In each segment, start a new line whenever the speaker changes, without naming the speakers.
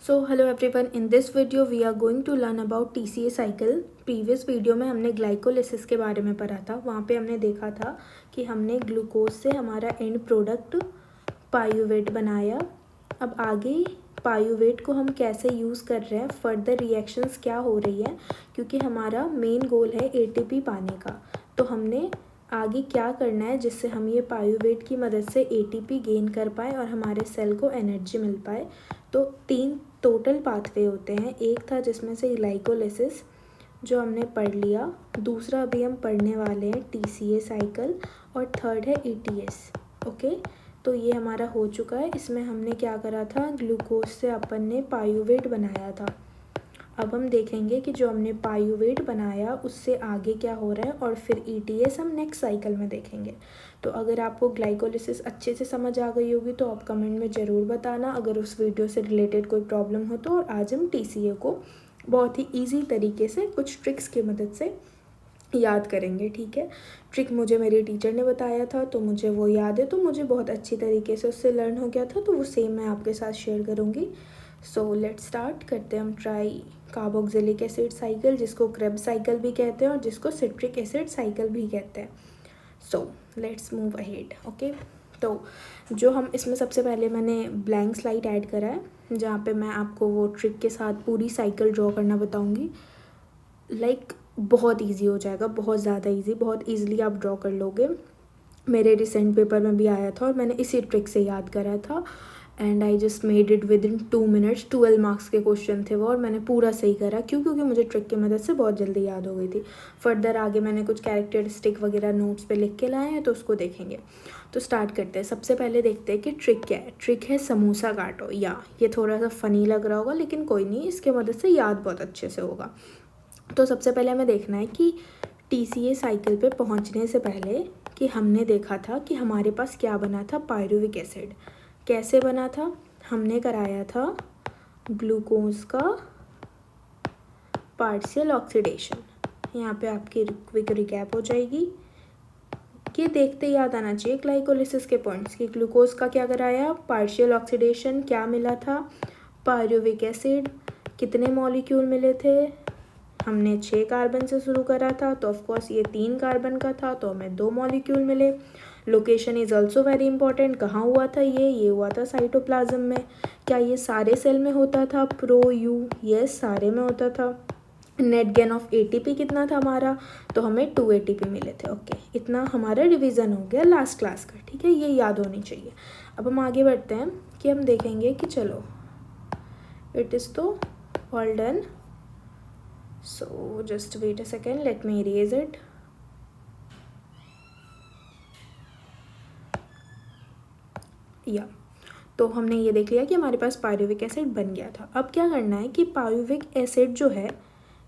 So hello everyone, in this video we are going to learn about TCA cycle. Previous video में हमने glycolysis के बारे में पढ़ा था। वहाँ पे हमने देखा था कि हमने ग्लूकोज से हमारा एंड प्रोडक्ट पायूवेट बनाया। अब आगे पायूवेट को हम कैसे यूज़ कर रहे हैं, फर्दर रिएक्शंस क्या हो रही है, क्योंकि हमारा मेन गोल है एटीपी पाने का। तो हमने आगे क्या करना है जिससे हम ये पायूवेट की मदद से एटीपी गेन कर पाए और हमारे सेल को एनर्जी मिल पाए। तो 3 टोटल पाथवे होते हैं। एक था जिसमें से ग्लाइकोलिसिस जो हमने पढ़ लिया, दूसरा अभी हम पढ़ने वाले हैं टीसीए साइकिल, और थर्ड है ईटीएस। ओके, तो ये हमारा हो चुका है। इसमें हमने क्या करा था, ग्लूकोज से अपन ने पायूवेट बनाया था। अब हम देखेंगे कि जो हमने पायूवेट बनाया उससे आगे क्या हो रहा है, और फिर ईटीएस हम नेक्स्ट साइकिल में देखेंगे। तो अगर आपको ग्लाइकोलिसिस अच्छे से समझ आ गई होगी तो आप कमेंट में ज़रूर बताना अगर उस वीडियो से रिलेटेड कोई प्रॉब्लम हो तो। और आज हम टीसीए को बहुत ही ईजी तरीके से कुछ ट्रिक्स की मदद से याद करेंगे। ठीक है, ट्रिक मुझे मेरे टीचर ने बताया था तो मुझे वो याद है, तो मुझे बहुत अच्छी तरीके से उससे लर्न हो गया था, तो वो सेम मैं आपके साथ शेयर करूँगी। सो लेट्स स्टार्ट करते हैं हम ट्राई कार्बोक्सिलिक एसिड साइकिल, जिसको क्रेब्स साइकिल भी कहते हैं और जिसको सिट्रिक एसिड साइकिल भी कहते हैं। So let's move ahead. Okay, तो जो हम इसमें सबसे पहले मैंने ब्लैंक स्लाइड ऐड करा है जहाँ पे मैं आपको वो ट्रिक के साथ पूरी साइकिल ड्रॉ करना बताऊँगी। बहुत इजी हो जाएगा, बहुत ज़्यादा इजी, बहुत ईजिली आप ड्रॉ कर लोगे। मेरे रिसेंट पेपर में भी आया था और मैंने इसी ट्रिक से याद करा था, and I just made it with in 2 minutes. 12 marks के क्वेश्चन थे वो, और मैंने पूरा सही करा। क्यों? क्योंकि मुझे ट्रिक की मदद से बहुत जल्दी याद हो गई थी। फर्दर आगे मैंने कुछ कैरेक्टरिस्टिक वगैरह नोट्स पे लिख के लाए हैं, तो उसको देखेंगे। तो स्टार्ट करते हैं। सबसे पहले देखते हैं कि ट्रिक क्या है। ट्रिक है समोसा काटो। या ये थोड़ा सा फ़नी लग रहा होगा, लेकिन कोई नहीं, इसके मदद से याद बहुत अच्छे से होगा। तो सबसे पहले हमें देखना है कि टीसीए साइकिल पे पहुंचने से पहले कि हमने देखा था कि हमारे पास क्या बना था, पायरुविक एसिड। कैसे बना था? हमने कराया था ग्लूकोज का पार्शियल ऑक्सीडेशन। यहाँ पे आपकी क्विक रिकैप हो जाएगी। ये देखते याद आना चाहिए ग्लाइकोलिसिस के पॉइंट्स कि ग्लूकोज का क्या कराया, पार्शियल ऑक्सीडेशन। क्या मिला था? Pyruvic acid. कितने मॉलिक्यूल मिले थे? हमने 6 कार्बन से शुरू करा था, तो ऑफकोर्स ये 3 कार्बन का था, तो हमें 2 मॉलिक्यूल मिले। Location is also very important. कहाँ हुआ था ये हुआ था साइटोप्लाज्म में। क्या ये सारे सेल में होता था? प्रो यू, यस, सारे में होता था। नेट गेन ऑफ एटीपी कितना था हमारा? तो हमें 2 एटीपी मिले थे। ओके, इतना हमारा रिवीजन हो गया लास्ट क्लास का। ठीक है, ये याद होनी चाहिए। अब हम आगे बढ़ते हैं कि हम देखेंगे कि चलो इट इज़ तो all done. So just wait a second, let me erase it. या तो हमने ये देख लिया कि हमारे पास पायरुविक एसिड बन गया था। अब क्या करना है कि पायरुविक एसिड जो है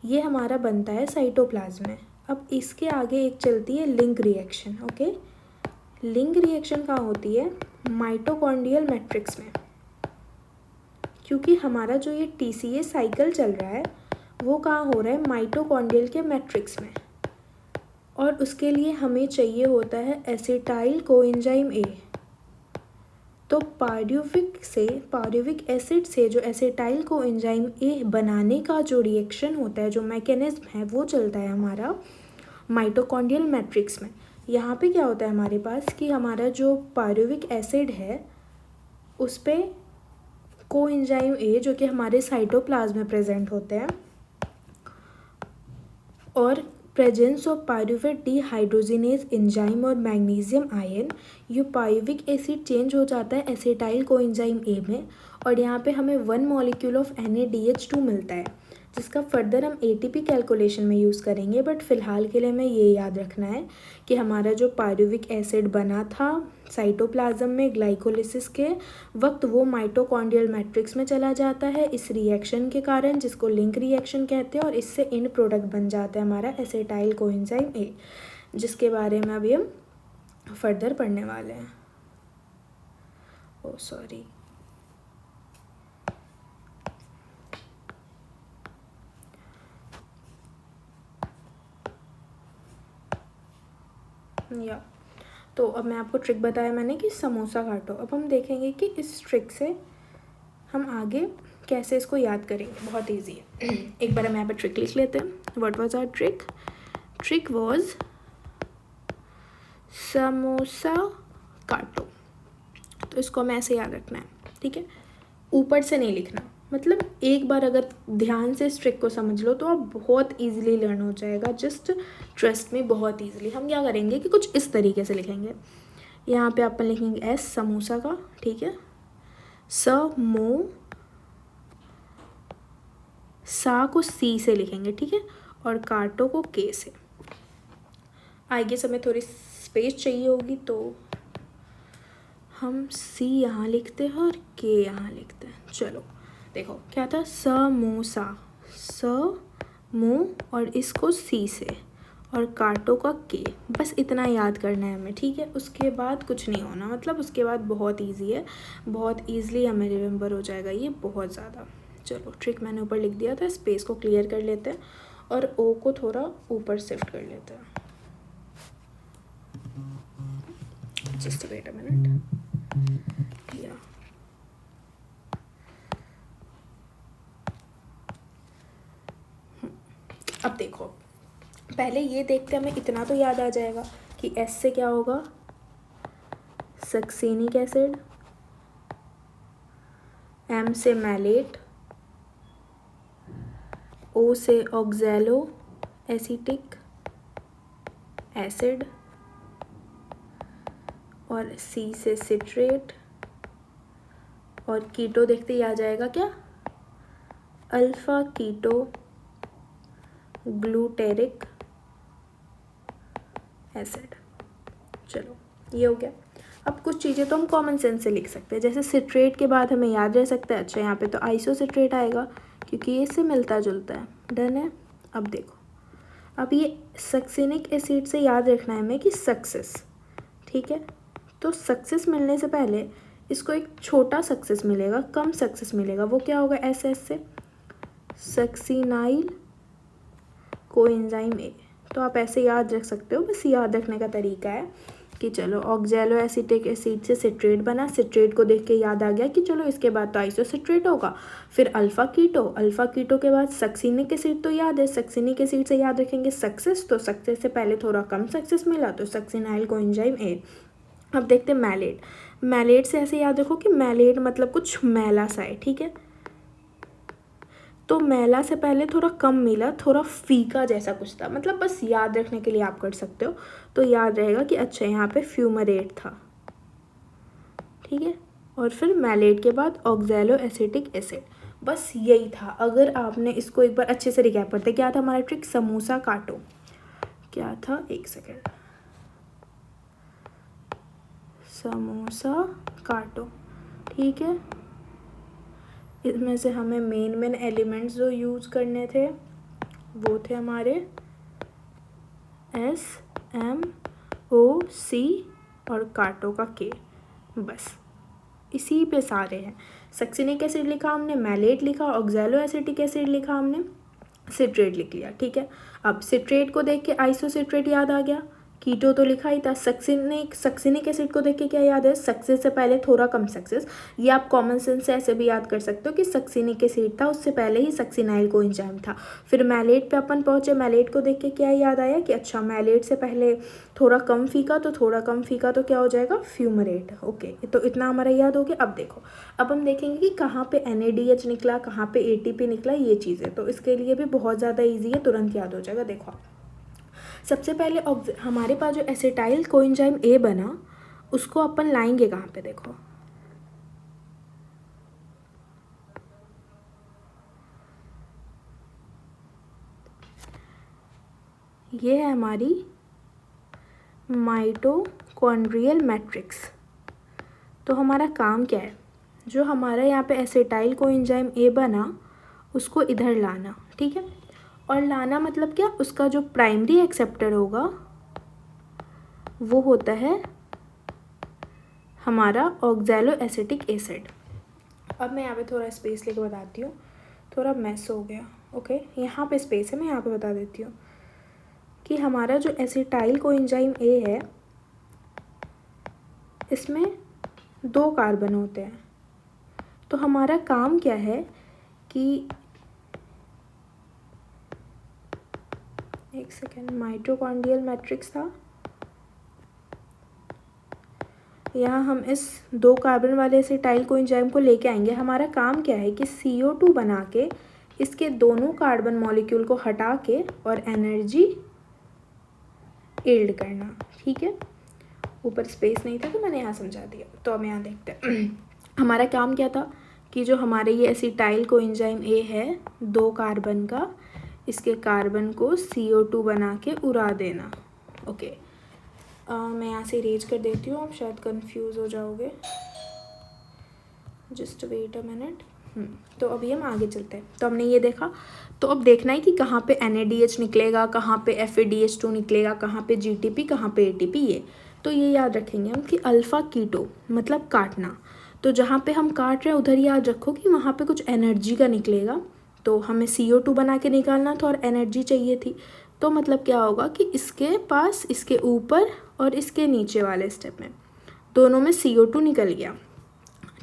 ये हमारा बनता है साइटोप्लाज्म में। अब इसके आगे एक चलती है link reaction. Okay, link reaction कहाँ होती है? माइटोकॉन्ड्रियल मैट्रिक्स में। क्योंकि हमारा जो ये टीसीए साइकिल चल रहा है वो कहाँ हो रहा है? माइटोकॉन्ड्रियल के मैट्रिक्स में। और उसके लिए हमें चाहिए होता है एसिटाइल कोएंजाइम ए। तो पायरुविक एसिड से जो एसिटाइल कोएंजाइम ए बनाने का जो रिएक्शन होता है, जो मैकेनिज्म है, वो चलता है हमारा माइटोकॉन्ड्रियल मैट्रिक्स में। यहाँ पे क्या होता है हमारे पास कि हमारा जो पायरुविक एसिड है उस पर कोएंजाइम ए, जो कि हमारे साइटोप्लाज्म में प्रेजेंट होते हैं, और presence of pyruvate dehydrogenase enzyme और मैग्नीशियम आयन, ये पायरुविक एसिड चेंज हो जाता है एसिटाइल कोएंजाइम ए में, और यहाँ पे हमें 1 मॉलिक्यूल ऑफ NaDH2 मिलता है, जिसका फर्दर हम एटीपी कैलकुलेशन में यूज़ करेंगे। बट फिलहाल के लिए हमें ये याद रखना है कि हमारा जो पायरुविक एसिड बना था साइटोप्लाज्म में ग्लाइकोलिसिस के वक्त, वो माइटोकॉन्ड्रियल मैट्रिक्स में चला जाता है इस रिएक्शन के कारण, जिसको लिंक रिएक्शन कहते हैं, और इससे एंड प्रोडक्ट बन जाता है हमारा एसिटाइल कोएंजाइम ए, जिसके बारे में अभी हम फर्दर पढ़ने वाले हैं। ओह सॉरी, या तो अब मैं आपको ट्रिक बताया मैंने कि समोसा काटो। अब हम देखेंगे कि इस ट्रिक से हम आगे कैसे इसको याद करेंगे, बहुत ईजी है। एक बार हम यहाँ पर ट्रिक लिख लेते हैं। What was our trick? Trick was samosa काटो। तो इसको हमें ऐसे याद रखना है, ठीक है, ऊपर से नहीं लिखना। मतलब एक बार अगर ध्यान से इस ट्रिक को समझ लो तो आप बहुत इजीली लर्न हो जाएगा। जस्ट ट्रस्ट में, बहुत इजीली। हम क्या करेंगे कि कुछ इस तरीके से लिखेंगे। यहाँ पे अपन लिखेंगे एस समोसा का, ठीक है, सा को सी से लिखेंगे, ठीक है, और काटो को के से। आगे समय थोड़ी स्पेस चाहिए होगी तो हम सी यहाँ लिखते हैं और के यहाँ लिखते हैं। चलो देखो क्या था, समोसा, और इसको सी से, और काटो का के। बस इतना याद करना है हमें, ठीक है। उसके बाद कुछ नहीं होना, मतलब उसके बाद बहुत इजी है, बहुत ईजिली हमें रिमेंबर हो जाएगा ये, बहुत ज़्यादा। चलो ट्रिक मैंने ऊपर लिख दिया था, स्पेस को क्लियर कर लेते हैं और ओ को थोड़ा ऊपर शिफ्ट कर लेते हैं। Just wait a minute. या अब देखो, पहले ये देखते हमें इतना तो याद आ जाएगा कि एस से क्या होगा, सक्सेनिक एसिड, एम से मैलेट, ओ से ऑक्सैलो एसिटिक एसिड, और सी से सिट्रेट, और कीटो देखते ही आ जाएगा क्या, अल्फा कीटो ग्लूटेरिक एसिड। चलो ये हो गया। अब कुछ चीज़ें तो हम कॉमन सेंस से लिख सकते हैं, जैसे सिट्रेट के बाद हमें याद रह सकता है, अच्छा यहाँ पे तो आइसोसिट्रेट आएगा क्योंकि ये इससे मिलता जुलता है। डन है। अब देखो, अब ये सक्सेनिक एसिड से याद रखना है हमें कि सक्सेस, ठीक है। तो सक्सेस मिलने से पहले इसको एक छोटा सक्सेस मिलेगा, कम सक्सेस मिलेगा, वो क्या होगा, एस से सक्सिनाइल कोएंजाइम ए। तो आप ऐसे याद रख सकते हो, बस याद रखने का तरीका है कि चलो ऑक्सैलो एसिटिक एसिड से सिट्रेट बना, सिट्रेट को देख के याद आ गया कि चलो इसके बाद तो आइसोसिट्रेट होगा, फिर अल्फा कीटो के बाद सक्सिनिक एसिड तो याद है, सक्सिनिक एसिड से याद रखेंगे सक्सेस, तो सक्सेस से पहले थोड़ा कम सक्सेस मिला तो सक्सिनाइल कोएंजाइम ए। अब देखते हैं मैलेट से ऐसे याद रखो कि मैलेट मतलब कुछ मैला सा है, ठीक है। तो मैला से पहले थोड़ा कम मिला, थोड़ा फीका जैसा कुछ था, मतलब बस याद रखने के लिए आप कर सकते हो। तो याद रहेगा कि अच्छा यहाँ पे फ्यूमरेट था, ठीक है, और फिर मैलेट के बाद ऑक्सैलो एसिटिक एसिड, बस यही था। अगर आपने इसको एक बार अच्छे से रिकैप करते, क्या था हमारा ट्रिक, समोसा काटो, क्या था, एक सेकेंड, समोसा काटो, ठीक है। इसमें से हमें मेन एलिमेंट्स जो यूज़ करने थे वो थे हमारे एस, एम, ओ, सी और काटो का के, बस इसी पे सारे हैं। सक्सिनिक एसिड लिखा हमने, मैलेट लिखा, ऑक्सैलो एसिटिक एसिड लिखा हमने, सिट्रेट लिख लिया, ठीक है। अब सिट्रेट को देख के आइसोसिट्रेट याद आ गया, कीटो तो लिखा ही था। सक्सिनिक एसिड को देख के क्या याद है, सक्सेस से पहले थोड़ा कम सक्सेस। ये आप कॉमन सेंस से ऐसे भी याद कर सकते हो कि सक्सिनिक एसिड था, उससे पहले ही सक्सिनाइल कोएंजाइम था। फिर मैलेट पे अपन पहुंचे, मैलेट को देख के क्या याद आया कि अच्छा मैलेट से पहले थोड़ा कम फीका, तो थोड़ा कम फीका तो क्या हो जाएगा, फ्यूमरेट। ओके, तो इतना हमारा याद हो गया। अब देखो, अब हम देखेंगे कि कहाँ पे NADH निकला, कहाँ पे ATP निकला, ये चीज़ें तो इसके लिए भी बहुत ज़्यादा ईजी है, तुरंत याद हो जाएगा। देखो सबसे पहले हमारे पास जो एसिटाइल कोएंजाइम ए बना, उसको अपन लाएंगे कहाँ पे, देखो ये है हमारी माइटोकॉन्ड्रियल मैट्रिक्स। तो हमारा काम क्या है, जो हमारा यहाँ पे एसिटाइल कोएंजाइम ए बना उसको इधर लाना, ठीक है। और लाना मतलब क्या, उसका जो प्राइमरी एक्सेप्टर होगा वो होता है हमारा ऑक्सैलो एसिटिक एसिड। अब मैं यहाँ पे थोड़ा स्पेस लेके बताती हूँ, थोड़ा मैस हो गया। ओके, यहाँ पे स्पेस है, मैं यहाँ पे बता देती हूँ कि हमारा जो एसिटाइल कोएंजाइम ए है इसमें 2 कार्बन होते हैं। तो हमारा काम क्या है कि एक सेकेंड, माइटोकॉन्ड्रियल मैट्रिक्स था। यहाँ हम इस 2 कार्बन वाले एसिटाइल कोएंजाइम को लेके आएंगे। हमारा काम क्या है कि CO2 बना के इसके दोनों कार्बन मॉलिक्यूल को हटा के और एनर्जी यील्ड करना। ठीक है, ऊपर स्पेस नहीं था तो मैंने यहाँ समझा दिया। तो अब यहाँ देखते हैं हमारा काम क्या था कि जो हमारे ये एसिटाइल कोएंजाइम A है 2 कार्बन का, इसके कार्बन को CO2 बना के उड़ा देना। ओके, मैं यहाँ से इरेज कर देती हूँ, आप शायद कंफ्यूज हो जाओगे। Just wait a minute. तो अभी हम आगे चलते हैं। तो हमने ये देखा, तो अब देखना है कि कहाँ पे NADH निकलेगा, कहाँ पे FADH2 निकलेगा, कहाँ पे GTP, कहाँ पे ATP। ये तो ये याद रखेंगे हम कि अल्फ़ा कीटो मतलब काटना। तो जहाँ पे हम काट रहे हैं उधर याद रखो कि वहाँ पे कुछ एनर्जी का निकलेगा। तो हमें CO2 बना के निकालना था और एनर्जी चाहिए थी। तो मतलब क्या होगा कि इसके पास, इसके ऊपर और इसके नीचे वाले स्टेप में दोनों में CO2 निकल गया।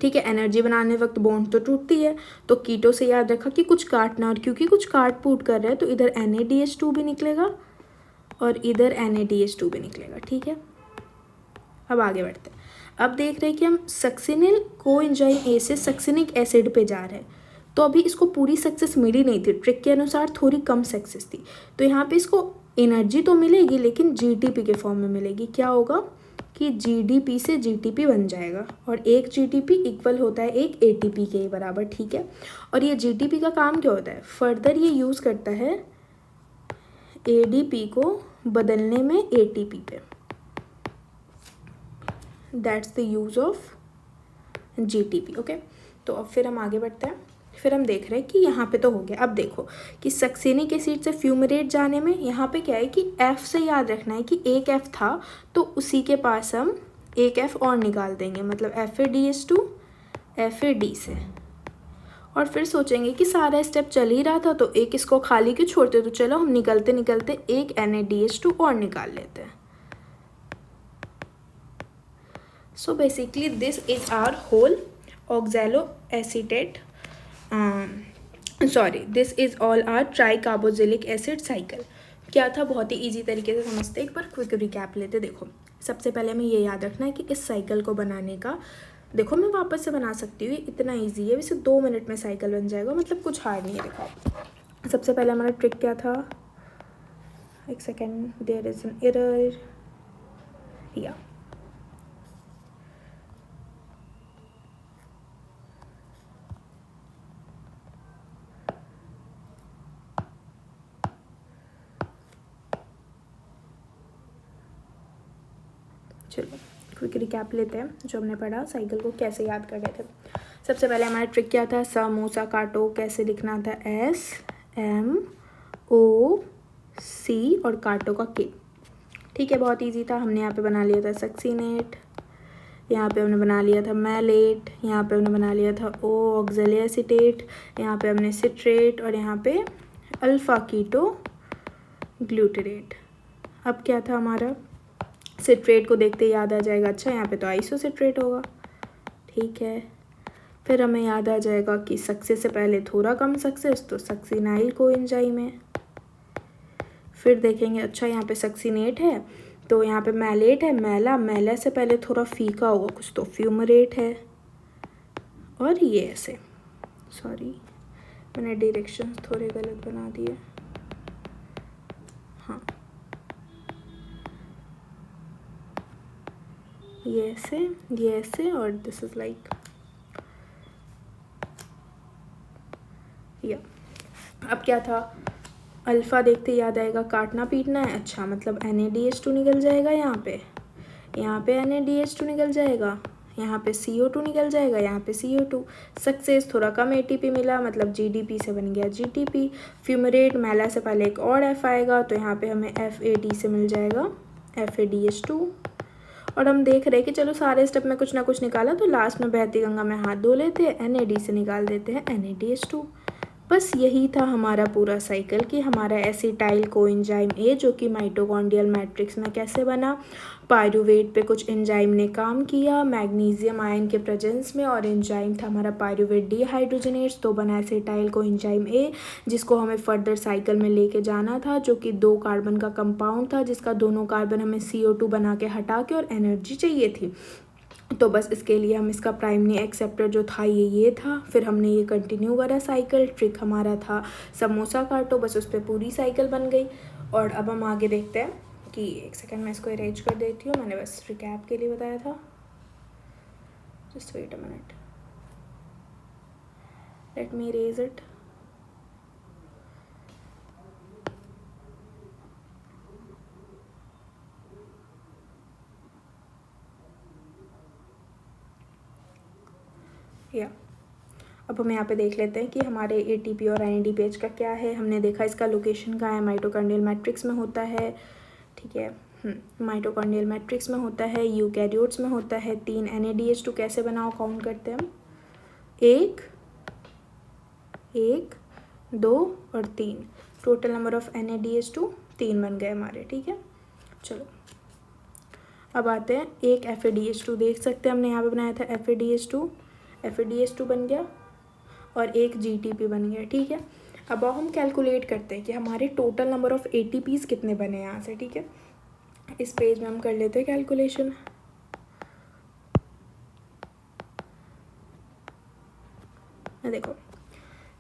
ठीक है, एनर्जी बनाने वक्त बॉन्ड तो टूटती है, तो कीटो से याद रखा कि कुछ काटना, और क्योंकि कुछ काट पूट कर रहे हैं तो इधर NADH2 भी निकलेगा और इधर NADH2 भी निकलेगा। ठीक है, अब आगे बढ़ते हैं। अब देख रहे हैं कि हम सक्सिनिल कोएंजाइम A से सक्सिनिक एसिड पे जा रहे हैं। तो अभी इसको पूरी सक्सेस मिली नहीं थी, ट्रिक के अनुसार थोड़ी कम सक्सेस थी। तो यहाँ पे इसको एनर्जी तो मिलेगी लेकिन GTP के फॉर्म में मिलेगी। क्या होगा कि GDP से GTP बन जाएगा, और एक GTP इक्वल होता है एक ATP के बराबर। ठीक है, और ये GTP का काम क्या होता है, फर्दर ये यूज़ करता है ADP को बदलने में ATP पे। That's the use of GTP। Okay, तो अब फिर हम आगे बढ़ते हैं। फिर हम देख रहे हैं कि यहाँ पे तो हो गया। अब देखो कि सक्सेनिक एसिड से फ्यूमरेट जाने में यहाँ पे क्या है कि F से याद रखना है कि एक F था तो उसी के पास हम एक F और निकाल देंगे, मतलब FADH2 FAD से। और फिर सोचेंगे कि सारा स्टेप चल ही रहा था तो एक इसको खाली क्यों छोड़ते, तो चलो हम निकलते निकलते एक NADH2 और निकाल लेते हैं। So basically this is our whole oxaloacetate this is all our tricarboxylic acid cycle. क्या था, बहुत ही इजी तरीके से समझते, एक बार क्विक रिकैप लेते। देखो सबसे पहले हमें ये याद रखना है कि इस साइकिल को बनाने का, देखो मैं वापस से बना सकती हूँ, इतना इजी है, वैसे 2 मिनट में साइकिल बन जाएगा, मतलब कुछ हार्ड नहीं है। देखो सबसे पहले हमारा ट्रिक क्या था, एक second, there is an error या चलो क्विक रिकैप लेते हैं जो हमने पढ़ा, साइकिल को कैसे याद कर रहे थे। सबसे पहले हमारा ट्रिक क्या था, समोसा काटो कैसे लिखना था, SMOC और काटो का K। ठीक है, बहुत इजी था। हमने यहाँ पे बना लिया था सक्सिनेट, यहाँ पे हमने बना लिया था मैलेट, यहाँ पे हमने बना लिया था ऑक्सैलोएसीटेट, यहाँ पे हमने सिट्रेट, और यहाँ पे अल्फ़ा कीटो ग्लूटरेट। अब क्या था हमारा, सिट्रेट को देखते याद आ जाएगा, अच्छा यहाँ पे तो आइसोसिट्रेट होगा। ठीक है, फिर हमें याद आ जाएगा कि सक्सेस से पहले थोड़ा कम सक्सेस, तो सक्सिनाइल कोएंजाइम है। फिर देखेंगे अच्छा यहाँ पे सक्सिनेट है तो यहाँ पे मैलेट है, मैला से पहले थोड़ा फीका होगा कुछ, तो फ्यूमरेट है। और ये ऐसे, सॉरी मैंने डायरेक्शन थोड़े गलत बना दिए, हाँ ये ऐसे और दिस इज लाइक या। अब क्या था, अल्फ़ा देखते याद आएगा काटना पीटना है, अच्छा मतलब NADH2 निकल जाएगा, यहाँ पे NADH2 निकल जाएगा, यहाँ पे CO2 निकल जाएगा, यहाँ पे CO2। सक्सेस थोड़ा कम ATP मिला, मतलब GDP से बन गया GTP। फ्यूमरेट, मैला से पहले एक और F आएगा तो यहाँ पे हमें FAD से मिल जाएगा FADH2। और हम देख रहे हैं कि चलो सारे स्टेप में कुछ ना कुछ निकाला, तो लास्ट में बहती गंगा में हाथ धो लेते हैं, NAD से निकाल देते हैं NADH2। बस यही था हमारा पूरा साइकिल कि हमारा एसिटाइल कोएंजाइम ए जो कि माइटोकॉन्ड्रियल मैट्रिक्स में कैसे बना, पायरूवेट पे कुछ एंजाइम ने काम किया मैग्नीशियम आयन के प्रेजेंस में, और एंजाइम था हमारा पायरूवेट डीहाइड्रोजनेज, तो बना एसिटाइल कोएंजाइम ए जिसको हमें फर्दर साइकिल में लेके जाना था, जो कि 2 कार्बन का कंपाउंड था जिसका दोनों कार्बन हमें CO2 बना के हटा के और एनर्जी चाहिए थी। तो बस इसके लिए हम इसका प्राइमरी एक्सेप्टर जो था ये था। फिर हमने ये कंटिन्यू करा साइकिल। ट्रिक हमारा था समोसा काटो, बस उस पर पूरी साइकिल बन गई। और अब हम आगे देखते हैं कि एक सेकंड मैं इसको अरेंज कर देती हूँ, मैंने बस रिकैप के लिए बताया था। Just wait a minute, let me erase it. या अब हम यहाँ पे देख लेते हैं कि हमारे ATP और NADPH का क्या है। हमने देखा इसका लोकेशन कहाँ है, माइटोकॉन्ड्रियल मैट्रिक्स में होता है, ठीक है। माइटोकॉन्ड्रियल मैट्रिक्स में होता है, यूकैरियोट्स में होता है। 3 NADH2 कैसे बनाओ, काउंट करते हैं हम, 1 1 2 और 3, टोटल नंबर ऑफ NADH2 3 बन गए हमारे, ठीक है। चलो अब आते हैं एक FADH2, देख सकते हैं हमने यहाँ पे बनाया था FADH2 बन गया और एक GTP बन गया, ठीक है। अब हम कैलकुलेट करते हैं कि हमारे टोटल नंबर ऑफ ATPs कितने बने यहाँ से, ठीक है। इस पेज में हम कर लेते हैं कैलकुलेशन। देखो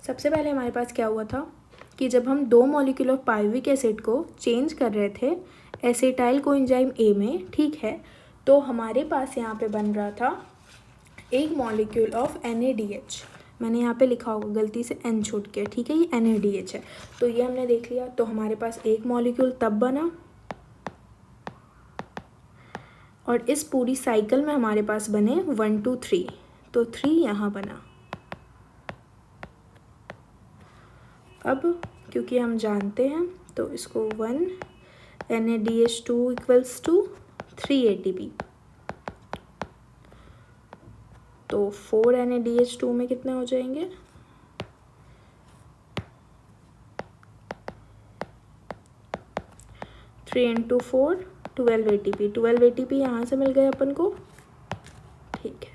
सबसे पहले हमारे पास क्या हुआ था कि जब हम 2 मॉलिक्यूल ऑफ पायरुविक एसिड को चेंज कर रहे थे एसिटाइल कोएंजाइम ए में, ठीक है, तो हमारे पास यहाँ पे बन रहा था एक मॉलिक्यूल ऑफ NADH। मैंने यहाँ पे लिखा होगा गलती से N छूट गया, ठीक है, ये NADH है। तो ये हमने देख लिया, तो हमारे पास एक मॉलिक्यूल तब बना और इस पूरी साइकिल में हमारे पास बने 1 2 3, तो 3 यहाँ बना। अब क्योंकि हम जानते हैं तो इसको 1 NADH2 इक्वल्स टू 3 ATP, तो 4 NADH2 में कितने हो जाएंगे, 3 × 4 12 ATP। 12 ATP यहाँ से मिल गए अपन को, ठीक है।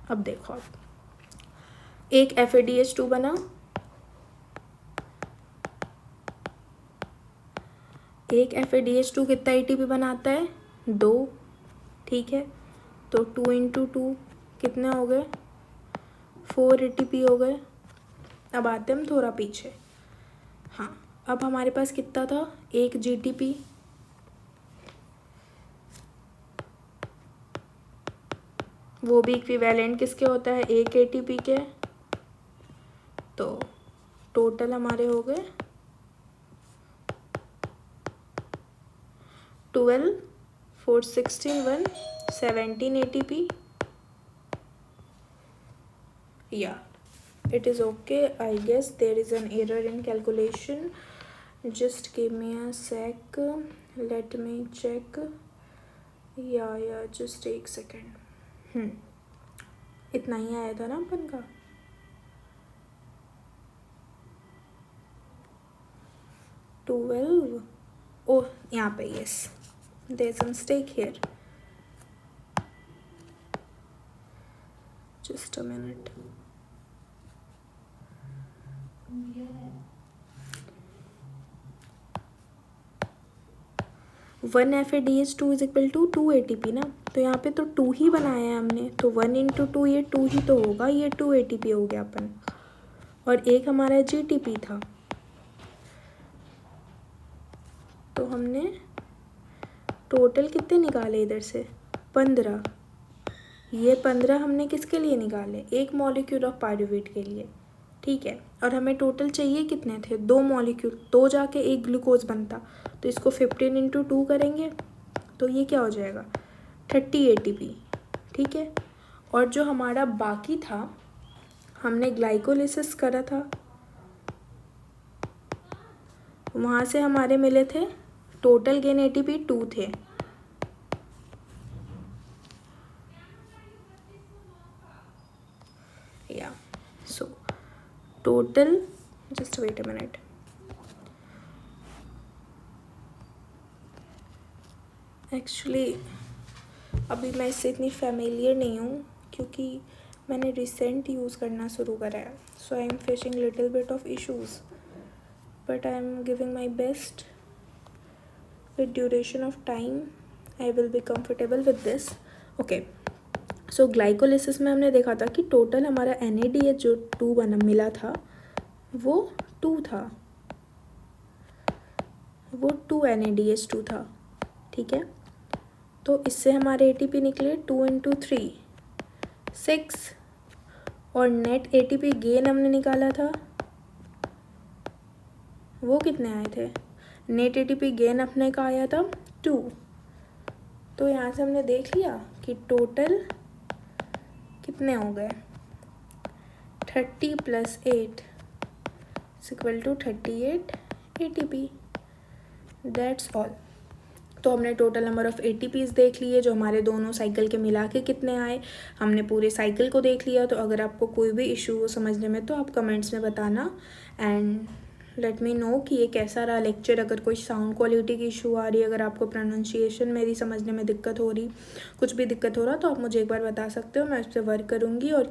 अब देखो अब एक FADH2 बना, एक FADH2 कितना ATP बनाता है, 2, ठीक है। तो 2 × 2 कितने हो गए, 4 ATP हो गए। अब आते हम थोड़ा पीछे, हाँ अब हमारे पास कितना था, एक GTP, वो भी इक्विवेलेंट किसके होता है, एक ATP के। तो टोटल हमारे हो गए 12 4 16 1 17 ATP। Yeah, it is okay. I guess there is an error in calculation. Just give me a sec. Let me check. Yeah, just एक second. इतना ही आया था ना अपन का, ट्वेल्व। ओह यहाँ पे yes, there is a mistake here, just a minute. One FADH2 is equal to 2 ATP ना, तो यहाँ पे तो 2 ही बनाया है हमने, तो 1 × 2 ये 2 ही तो होगा, ये 2 ATP हो गया अपन। और एक हमारा GTP था, तो हमने टोटल कितने निकाले इधर से, 15। ये 15 हमने किसके लिए निकाले, एक मॉलिक्यूल ऑफ पायरुवेट के लिए, ठीक है। और हमें टोटल चाहिए कितने थे, 2 मॉलिक्यूल, तो जाके एक ग्लूकोज बनता। तो इसको 15 × 2 करेंगे तो ये क्या हो जाएगा, 30 ATP, ठीक है। और जो हमारा बाकी था, हमने ग्लाइकोलिसिस करा था, वहाँ से हमारे मिले थे टोटल गेन ATP 2 थे। या so total just wait a minute. Actually अभी मैं इससे इतनी फैमिलियर नहीं हूँ क्योंकि मैंने रिसेंट यूज़ करना शुरू करा है, so I am facing little bit of issues, but I am giving my best. With duration of time I will be comfortable with this. Okay, so glycolysis में हमने देखा था कि टोटल हमारा NADH जो 2 बना मिला था वो 2 था, वो 2 NADH2 था, ठीक है। तो इससे हमारे ATP निकले 2 × 3 6, और नेट ATP गेन हमने निकाला था, वो कितने आए थे? नेट ATP गेन अपने का आया था 2। तो यहाँ से हमने देख लिया कि टोटल कितने हो गए, 30 + 8 = 38 ATP। That's all. तो हमने टोटल नंबर ऑफ़ ATPs देख लिए जो हमारे दोनों साइकिल के मिला के कितने आए, हमने पूरे साइकिल को देख लिया। तो अगर आपको कोई भी इशू हो समझने में तो आप कमेंट्स में बताना एंड लेट मी नो कि ये कैसा रहा लेक्चर। अगर कोई साउंड क्वालिटी की इशू आ रही है, अगर आपको प्रोनाउंसिएशन मेरी समझने में दिक्कत हो रही, कुछ भी दिक्कत हो रहा तो आप मुझे एक बार बता सकते हो, मैं उस पर वर्क करूँगी। और